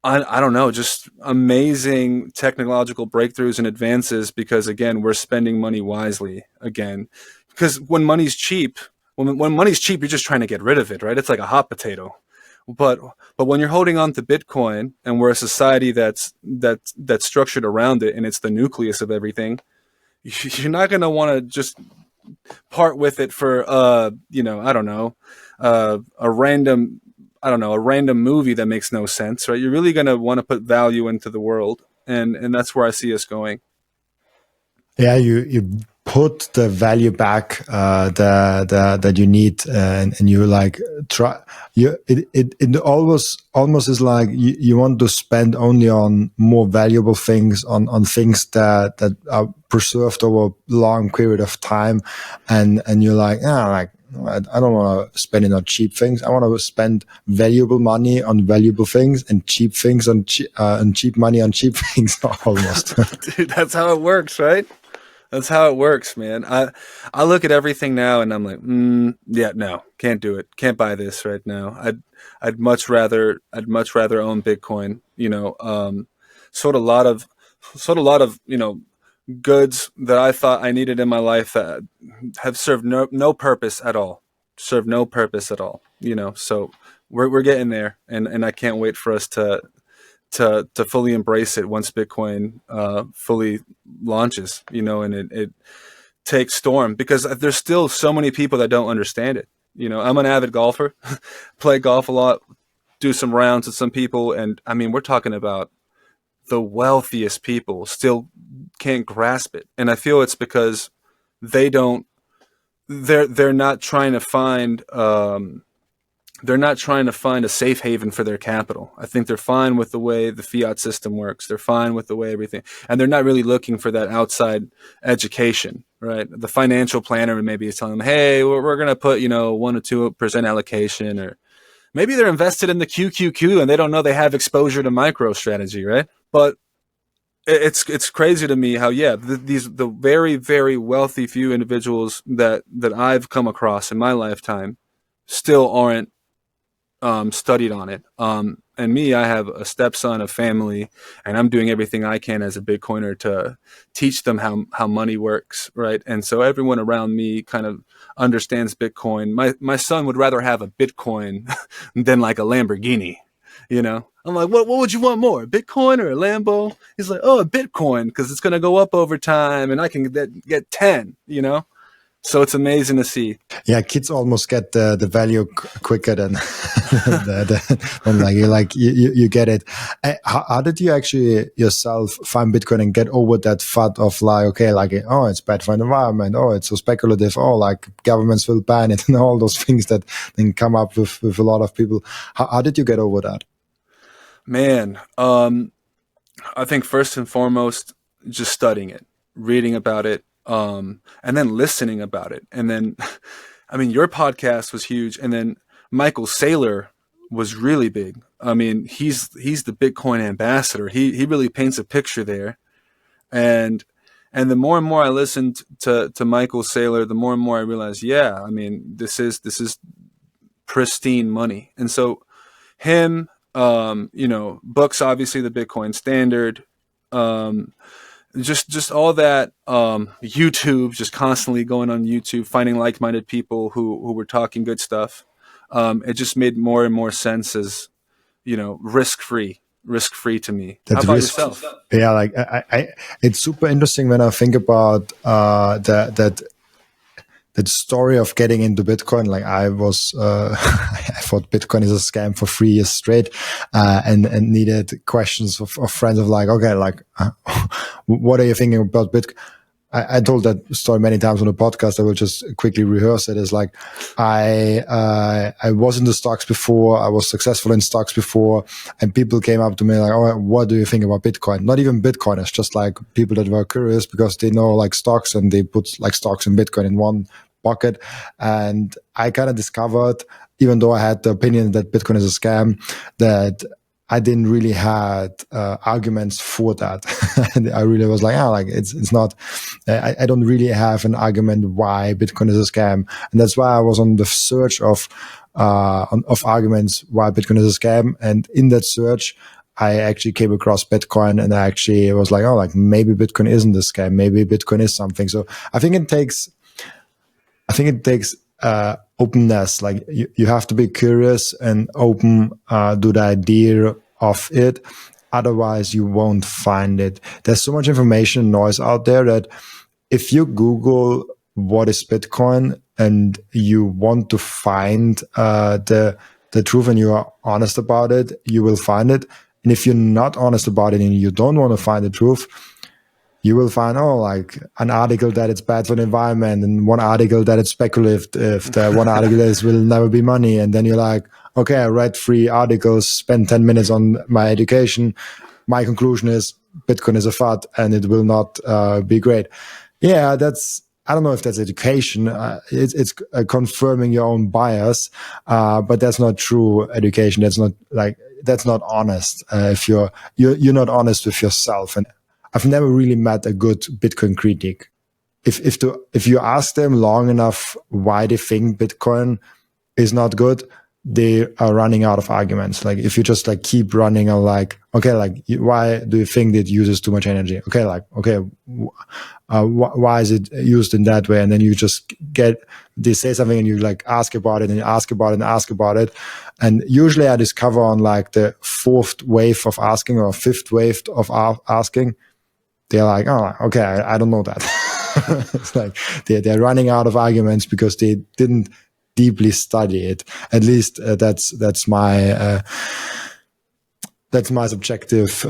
I don't know, just amazing technological breakthroughs and advances, because again, we're spending money wisely again. Because when money's cheap, when money's cheap, you're just trying to get rid of it, right? It's like a hot potato. But when you're holding on to Bitcoin and we're a society that's structured around it and it's the nucleus of everything, you're not going to want to just part with it for I don't know, a random a random movie that makes no sense, right? You're really going to want to put value into the world, and that's where I see us going. Yeah, you put the value back that you need, and you like try. It almost is like you want to spend only on more valuable things, on things that are preserved over a long period of time, and you're like, I don't want to spend it on cheap things. I want to spend valuable money on valuable things and cheap things on cheap money on cheap things, almost. Dude, that's how it works, right? That's how it works, man. I look at everything now and I'm like, yeah, no, can't do it. Can't buy this right now. I'd much rather own Bitcoin. Sold a lot of goods that I thought I needed in my life that have served no purpose at all. Served no purpose at all. So we're getting there, and I can't wait for us to fully embrace it once Bitcoin fully launches, and it takes storm, because there's still so many people that don't understand it. I'm an avid golfer, play golf a lot, do some rounds with some people, and I mean, we're talking about the wealthiest people still can't grasp it. And I feel it's because they're not trying to find a safe haven for their capital. I think they're fine with the way the fiat system works. They're fine with the way everything, and they're not really looking for that outside education, right? The financial planner maybe is telling them, hey, we're going to put, 1 or 2% allocation, or maybe they're invested in the QQQ and they don't know they have exposure to micro strategy, right? But it's crazy to me how, the very, very wealthy few individuals that I've come across in my lifetime still aren't studied on it. And me, I have a stepson, a family, and I'm doing everything I can as a Bitcoiner to teach them how money works, right? And so everyone around me kind of understands Bitcoin. My son would rather have a Bitcoin than like a Lamborghini, I'm like, what would you want more, Bitcoin or a Lambo? He's like, oh, a Bitcoin, because it's going to go up over time and I can get 10, So it's amazing to see. Yeah, kids almost get the value quicker than you get it. How did you actually yourself find Bitcoin and get over that thought of like, okay, like, oh, it's bad for the environment, oh, it's so speculative, oh, like governments will ban it, and all those things that then come up with a lot of people. How did you get over that? Man, I think first and foremost, just studying it, reading about it, and then listening about it. And then, I mean, your podcast was huge. And then Michael Seyr was really big. I mean, he's the Bitcoin ambassador. He really paints a picture there. And the more and more I listened to Michael Seyr, the more and more I realized, I mean, this is pristine money. And so him, books, obviously the Bitcoin Standard, just all that, YouTube, just constantly going on YouTube, finding like-minded people who were talking good stuff. It just made more and more sense as, risk-free to me. That How about risk, yourself? yeah, like I it's super interesting when I think about that story of getting into Bitcoin. Like I was, I thought Bitcoin is a scam for 3 years straight, and needed questions of friends of like, okay, like, what are you thinking about Bitcoin? I told that story many times on the podcast. I will just quickly rehearse it. It's like, I was in the stocks before. I was successful in stocks before, and people came up to me like, oh, what do you think about Bitcoin? Not even Bitcoiners, just like people that were curious because they know like stocks, and they put like stocks and Bitcoin in one bucket. And I kind of discovered, even though I had the opinion that Bitcoin is a scam, that I didn't really had arguments for that. And I really was like, like it's not. I don't really have an argument why Bitcoin is a scam, and that's why I was on the search of arguments why Bitcoin is a scam. And in that search, I actually came across Bitcoin, and I actually was like, oh, like maybe Bitcoin isn't a scam. Maybe Bitcoin is something. So I think it takes openness. Like you have to be curious and open to the idea of it. Otherwise, you won't find it. There's so much information and noise out there that if you Google what is Bitcoin and you want to find the truth and you are honest about it, you will find it. And if you're not honest about it and you don't want to find the truth, you will find, like an article that it's bad for the environment and one article that it's speculative. If the one article is will never be money. And then you're like, okay, I read 3 articles, spent 10 minutes on my education. My conclusion is Bitcoin is a fad and it will not be great. Yeah, I don't know if that's education. It's confirming your own bias, but that's not true education. That's not honest. If you're not honest with yourself. And I've never really met a good Bitcoin critic. If you ask them long enough why they think Bitcoin is not good, they are running out of arguments. Like if you just keep running on why do you think it uses too much energy? Why is it used in that way? And then you just they say something and you ask about it and you ask about it and ask about it. And usually I discover on the 4th wave of asking or 5th wave of asking, they're like, oh, okay, I don't know that. It's like they're running out of arguments because they didn't deeply study it. At least that's my subjective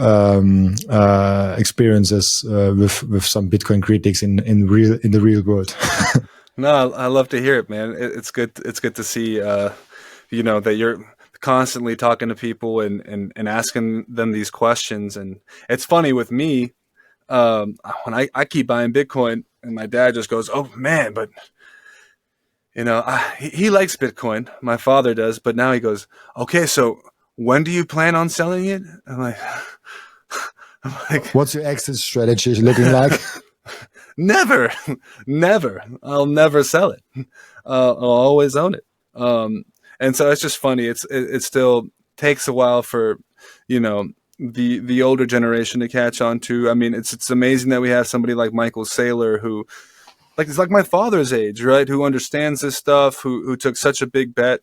experiences with some Bitcoin critics in the real world. No, I love to hear it, man. It's good. It's good to see, that you're constantly talking to people and asking them these questions. And it's funny with me, when I keep buying Bitcoin and my dad just goes, oh man, but he likes Bitcoin. My father does, but now he goes, okay, so when do you plan on selling it? I'm like, what's your exit strategy looking like? Never. I'll never sell it. I'll always own it. And so it's just funny. It still takes a while for, the older generation to catch on to. I mean, it's amazing that we have somebody like Michael Seyr who, it's like my father's age, right? Who understands this stuff, who took such a big bet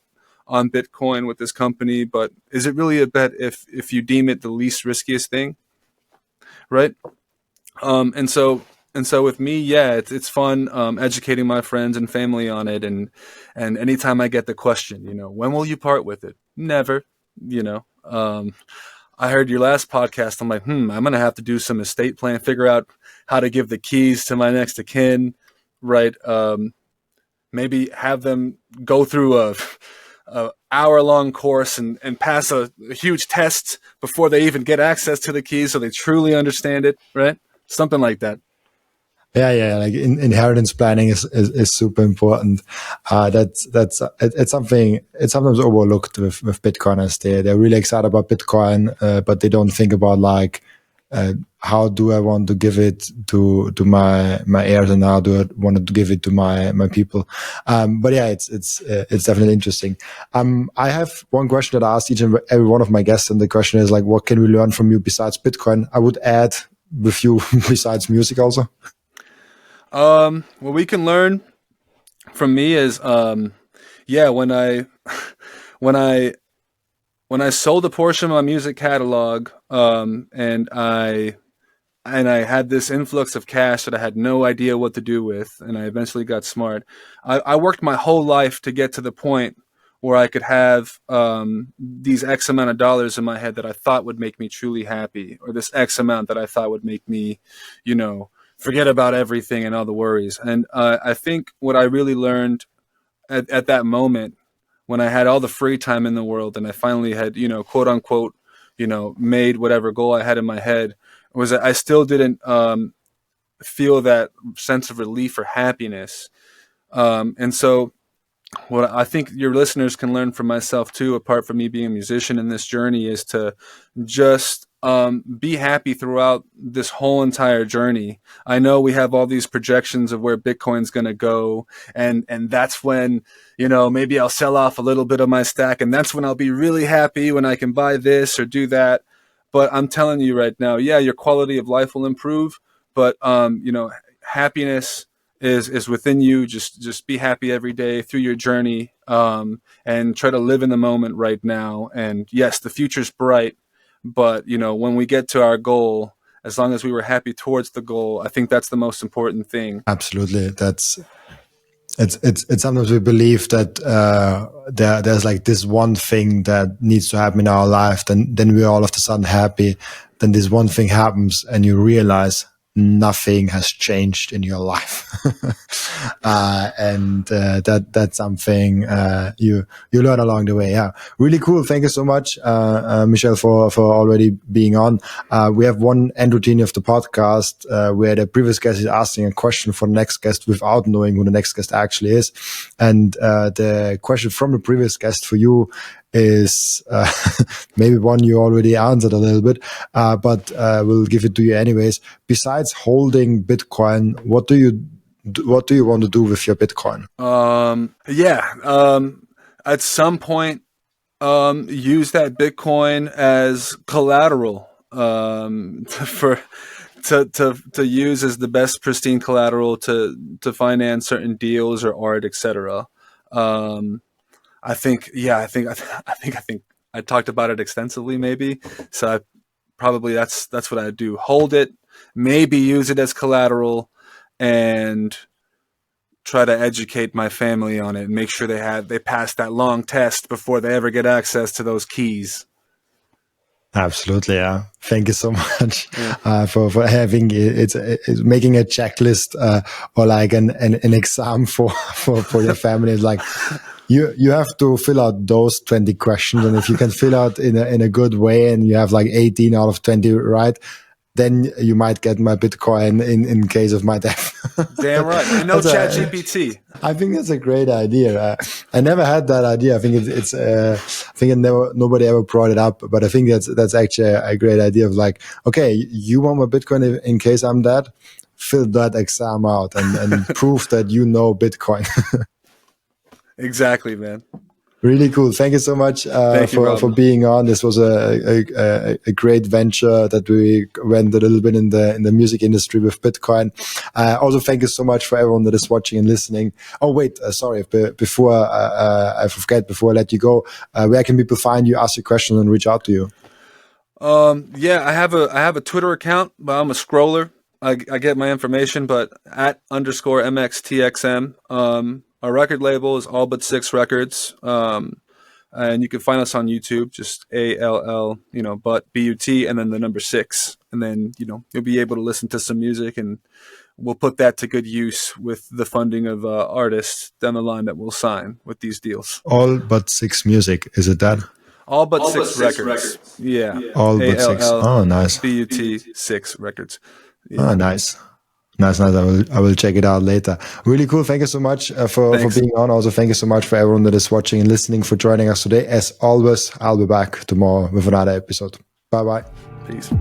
on Bitcoin with this company. But is it really a bet if you deem it the least riskiest thing, right? And so with me, yeah, it's fun educating my friends and family on it. And anytime I get the question, when will you part with it? Never, I heard your last podcast. I'm like, I'm going to have to do some estate plan, figure out how to give the keys to my next of kin, right? Maybe have them go through a hour-long course and pass a huge test before they even get access to the keys so they truly understand it, right? Something like that. Yeah. Inheritance planning is super important. It's something it's sometimes overlooked with Bitcoiners. They're really excited about Bitcoin, but they don't think about how do I want to give it to my heirs and how do I want to give it to my people. But yeah, it's definitely interesting. I have one question that I asked each and every one of my guests, and the question is what can we learn from you besides Bitcoin? I would add with you besides music also. What we can learn from me is, when I sold a portion of my music catalog, and I had this influx of cash that I had no idea what to do with, and I eventually got smart. I worked my whole life to get to the point where I could have these X amount of dollars in my head that I thought would make me truly happy, or this X amount that I thought would make me, forget about everything and all the worries. And I think what I really learned at that moment, when I had all the free time in the world and I finally had, quote unquote, made whatever goal I had in my head, was that I still didn't feel that sense of relief or happiness. And so what I think your listeners can learn from myself too, apart from me being a musician in this journey, is to just be happy throughout this whole entire journey. I know we have all these projections of where Bitcoin's going to go, and that's when, maybe I'll sell off a little bit of my stack, and that's when I'll be really happy when I can buy this or do that. But I'm telling you right now, yeah, your quality of life will improve, but happiness is within you. Just be happy every day through your journey. and try to live in the moment right now. And yes, the future's bright, but when we get to our goal, as long as we were happy towards the goal, I think that's the most important thing. Absolutely. It's sometimes we believe that there's like this one thing that needs to happen in our life, then we're all of a sudden happy. Then this one thing happens and you realize nothing has changed in your life. And that's something you learn along the way. Yeah, really cool. Thank you so much, Michele, for already being on. We have one end routine of the podcast where the previous guest is asking a question for the next guest without knowing who the next guest actually is. And the question from the previous guest for you is maybe one you already answered a little bit, but we'll give it to you anyways. Besides holding Bitcoin, what do you want to do with your Bitcoin? At some point, use that Bitcoin as collateral to use as the best pristine collateral to finance certain deals or art, etc. I think I talked about it extensively, maybe. So that's what I do. Hold it, maybe use it as collateral, and try to educate my family on it and make sure they pass that long test before they ever get access to those keys. Absolutely, yeah. Thank you so much for having it's making a checklist or like an exam for your family. It's like you have to fill out those 20 questions, and if you can fill out in a good way, and you have like 18 out of 20 right, then you might get my Bitcoin in case of my death. Damn right. And no ChatGPT. I think that's a great idea. I never had that idea. I think nobody ever brought it up, but I think that's actually a great idea of like, okay, you want my Bitcoin in case I'm dead? Fill that exam out and prove that you know Bitcoin. Exactly, man. Really cool. Thank you so much for being on. This was a great venture that we went a little bit in the music industry with Bitcoin. Also, thank you so much for everyone that is watching and listening. Oh, wait, sorry. Before I forget, before I let you go, where can people find you, ask you questions, and reach out to you? I have a Twitter account, but I'm a scroller. I get my information, but @_MXTXM. Our record label is All But Six Records, and you can find us on YouTube, just ALL, but BUT, and then the number 6, and then you'll be able to listen to some music, and we'll put that to good use with the funding of artists down the line that we'll sign with these deals. All But Six Music, is it that? All But Six Records. Yeah. All But Six. Oh, nice. BUT 6 Records. Yeah. Oh, nice. Nice. I will check it out later. Really cool. Thank you so much for being on. Also, thank you so much for everyone that is watching and listening, for joining us today. As always, I'll be back tomorrow with another episode. Bye-bye. Peace.